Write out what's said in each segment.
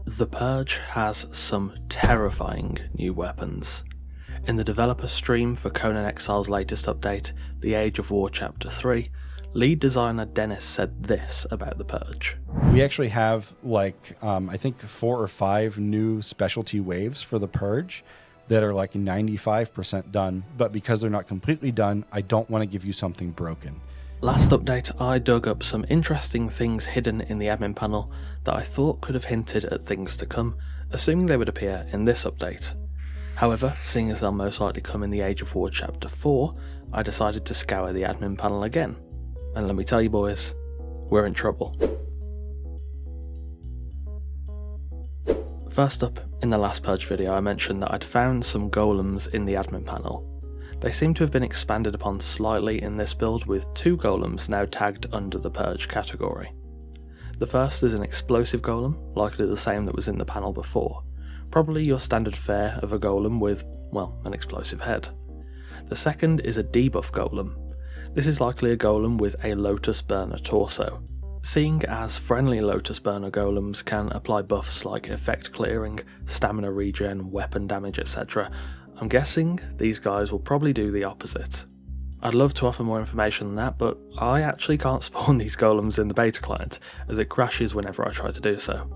The Purge has some terrifying new weapons. In the developer stream for Conan Exile's latest update, The Age of War Chapter 3, lead designer Dennis said this about the Purge. We actually have I think 4 or 5 new specialty waves for the Purge that are like 95% done, but because they're not completely done, I don't want to give you something broken. Last update, I dug up some interesting things hidden in the admin panel that I thought could have hinted at things to come, assuming they would appear in this update. However, seeing as they'll most likely come in the Age of War Chapter 4, I decided to scour the admin panel again. And let me tell you boys, we're in trouble. First up, in the last Purge video I mentioned that I'd found some Golems in the admin panel. They seem to have been expanded upon slightly in this build, with 2 Golems now tagged under the Purge category. The first is an explosive Golem, likely the same that was in the panel before. Probably your standard fare of a Golem with, well, an explosive head. The second is a debuff Golem. This is likely a Golem with a Lotus Burner torso. Seeing as friendly Lotus Burner Golems can apply buffs like effect clearing, stamina regen, weapon damage, etc., I'm guessing these guys will probably do the opposite. I'd love to offer more information than that, but I actually can't spawn these Golems in the beta client, as it crashes whenever I try to do so.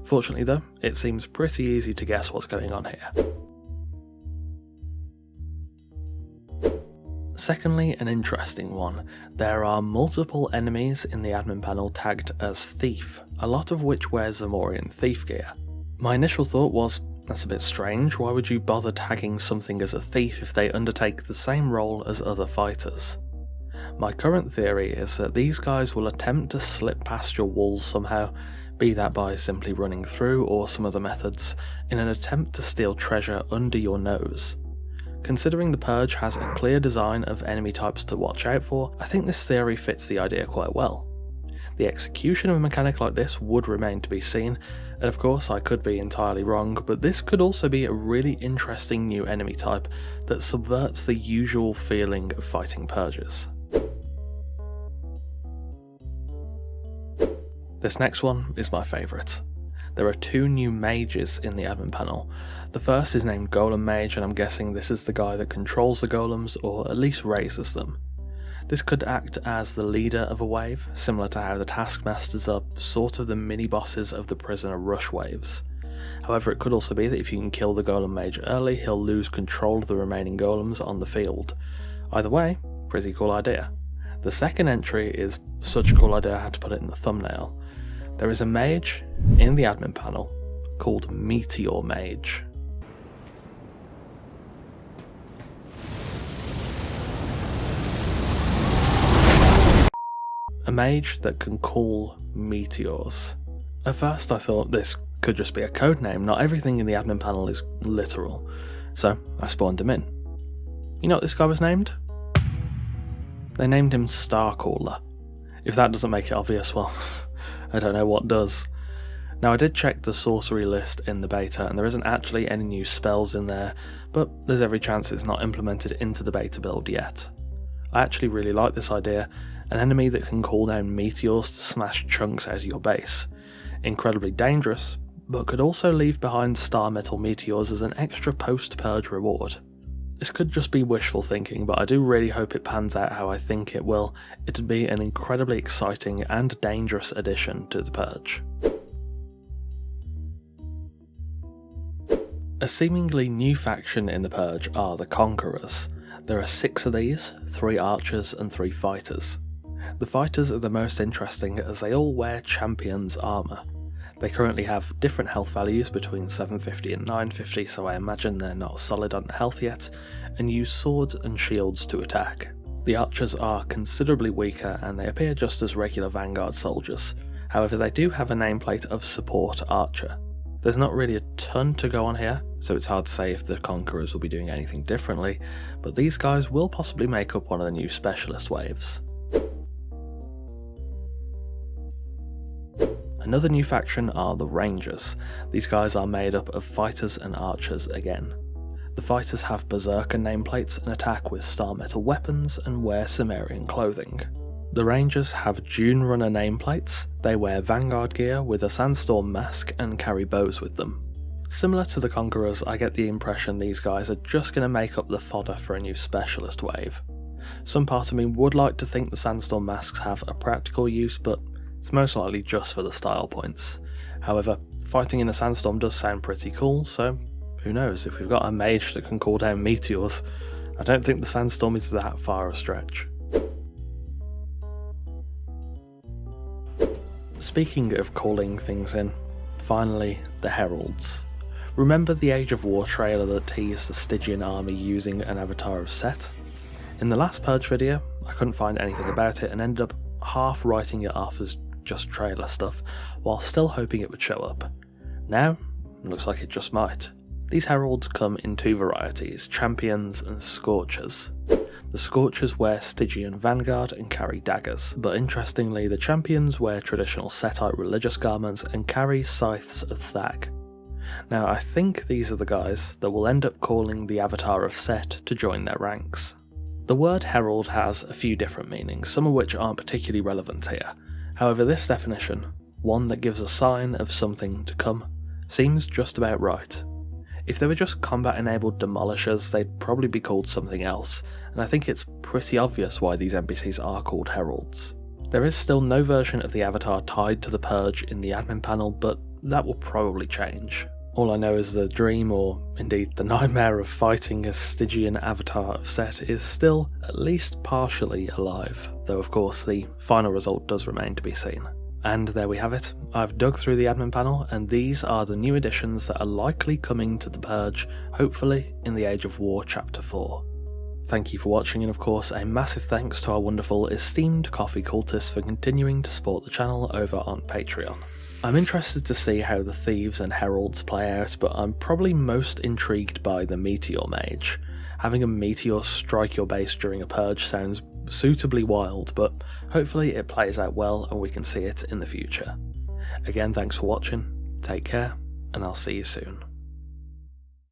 Fortunately though, it seems pretty easy to guess what's going on here. Secondly, an interesting one. There are multiple enemies in the admin panel tagged as Thief, a lot of which wear Zamorian Thief gear. My initial thought was, that's a bit strange, why would you bother tagging something as a thief if they undertake the same role as other fighters? My current theory is that these guys will attempt to slip past your walls somehow, be that by simply running through or some other methods, in an attempt to steal treasure under your nose. Considering the Purge has a clear design of enemy types to watch out for, I think this theory fits the idea quite well. The execution of a mechanic like this would remain to be seen, and of course I could be entirely wrong, but this could also be a really interesting new enemy type that subverts the usual feeling of fighting Purges. This next one is my favourite. There are 2 new mages in the admin panel. The first is named Golem Mage, and I'm guessing this is the guy that controls the golems, or at least raises them. This could act as the leader of a wave, similar to how the Taskmasters are sort of the mini-bosses of the Prisoner Rush waves. However, it could also be that if you can kill the Golem Mage early, he'll lose control of the remaining golems on the field. Either way, pretty cool idea. The second entry is such a cool idea I had to put it in the thumbnail. There is a mage in the admin panel called Meteor Mage. A mage that can call meteors. At first I thought this could just be a code name, not everything in the admin panel is literal, so I spawned him in. You know what this guy was named? They named him Starcaller. If that doesn't make it obvious, well, I don't know what does. Now I did check the sorcery list in the beta and there isn't actually any new spells in there, but there's every chance it's not implemented into the beta build yet. I actually really like this idea. An enemy that can call down meteors to smash chunks out of your base. Incredibly dangerous, but could also leave behind star metal meteors as an extra post-purge reward. This could just be wishful thinking, but I do really hope it pans out how I think it will. It'd be an incredibly exciting and dangerous addition to the Purge. A seemingly new faction in the Purge are the Conquerors. There are 6 of these, 3 archers and 3 fighters. The fighters are the most interesting as they all wear Champion's armour. They currently have different health values between 750 and 950, so I imagine they're not solid on the health yet, and use swords and shields to attack. The archers are considerably weaker and they appear just as regular Vanguard soldiers, however they do have a nameplate of Support Archer. There's not really a ton to go on here, so it's hard to say if the Conquerors will be doing anything differently, but these guys will possibly make up one of the new specialist waves. Another new faction are the Rangers. These guys are made up of fighters and archers again. The fighters have berserker nameplates and attack with star metal weapons and wear Cimmerian clothing. The Rangers have Dune Runner nameplates, they wear Vanguard gear with a Sandstorm mask and carry bows with them. Similar to the Conquerors, I get the impression these guys are just going to make up the fodder for a new specialist wave. Some part of me would like to think the Sandstorm masks have a practical use, but it's most likely just for the style points. However, fighting in a sandstorm does sound pretty cool, so who knows, if we've got a mage that can call down meteors, I don't think the sandstorm is that far a stretch. Speaking of calling things in, finally the Heralds. Remember the Age of War trailer that teased the Stygian army using an avatar of Set? In the last Purge video, I couldn't find anything about it and ended up half writing it off as just trailer stuff, while still hoping it would show up. Now, it looks like it just might. These Heralds come in two varieties, Champions and Scorchers. The Scorchers wear Stygian Vanguard and carry daggers, but interestingly the Champions wear traditional Setite religious garments and carry Scythes of Thag. Now I think these are the guys that will end up calling the avatar of Set to join their ranks. The word Herald has a few different meanings, some of which aren't particularly relevant here. However, this definition, one that gives a sign of something to come, seems just about right. If they were just combat-enabled demolishers, they'd probably be called something else, and I think it's pretty obvious why these NPCs are called Heralds. There is still no version of the avatar tied to the Purge in the admin panel, but that will probably change. All I know is the dream, or indeed the nightmare of fighting a Stygian avatar of Set is still at least partially alive, though of course the final result does remain to be seen. And there we have it. I've dug through the admin panel, and these are the new additions that are likely coming to the Purge, hopefully in the Age of War Chapter 4. Thank you for watching, and of course a massive thanks to our wonderful esteemed coffee cultists for continuing to support the channel over on Patreon. I'm interested to see how the Thieves and Heralds play out, but I'm probably most intrigued by the Meteor Mage. Having a meteor strike your base during a purge sounds suitably wild, but hopefully it plays out well and we can see it in the future. Again, thanks for watching, take care, and I'll see you soon.